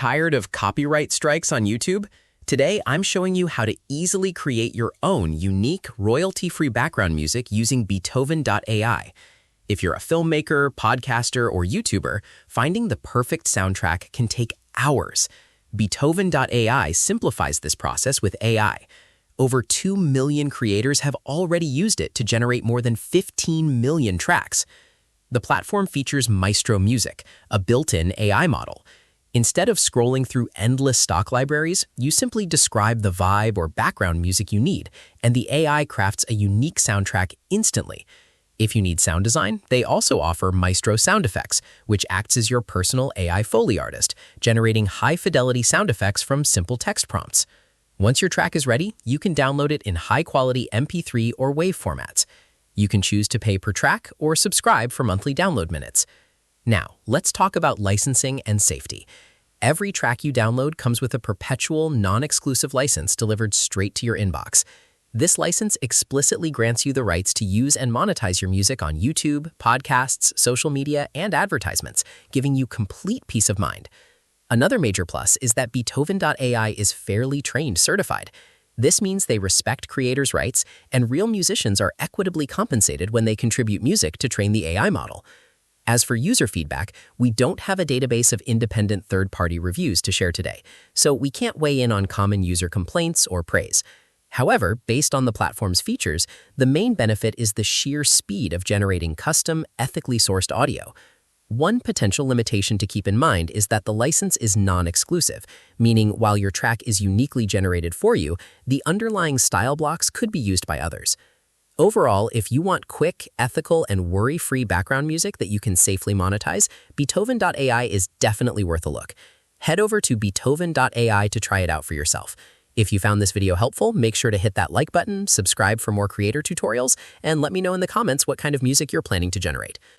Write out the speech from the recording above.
Tired of copyright strikes on YouTube? Today, I'm showing you how to easily create your own unique, royalty-free background music using Beatoven.ai. If you're a filmmaker, podcaster, or YouTuber, finding the perfect soundtrack can take hours. Beatoven.ai simplifies this process with AI. Over 2 million creators have already used it to generate more than 15 million tracks. The platform features Maestro Music, a built-in AI model. Instead of scrolling through endless stock libraries, you simply describe the vibe or background music you need, and the AI crafts a unique soundtrack instantly. If you need sound design, they also offer Maestro Sound Effects, which acts as your personal AI Foley artist, generating high-fidelity sound effects from simple text prompts. Once your track is ready, you can download it in high-quality MP3 or WAV formats. You can choose to pay per track or subscribe for monthly download minutes. Now, let's talk about licensing and safety. Every track you download comes with a perpetual, non-exclusive license delivered straight to your inbox. This license explicitly grants you the rights to use and monetize your music on YouTube, podcasts, social media, and advertisements, giving you complete peace of mind. Another major plus is that Beatoven.ai is fairly trained certified. This means they respect creators' rights, and real musicians are equitably compensated when they contribute music to train the AI model. As for user feedback, we don't have a database of independent third-party reviews to share today, so we can't weigh in on common user complaints or praise. However, based on the platform's features, the main benefit is the sheer speed of generating custom, ethically sourced audio. One potential limitation to keep in mind is that the license is non-exclusive, meaning while your track is uniquely generated for you, the underlying style blocks could be used by others. Overall, if you want quick, ethical, and worry-free background music that you can safely monetize, Beatoven.ai is definitely worth a look. Head over to Beatoven.ai to try it out for yourself. If you found this video helpful, make sure to hit that like button, subscribe for more creator tutorials, and let me know in the comments what kind of music you're planning to generate.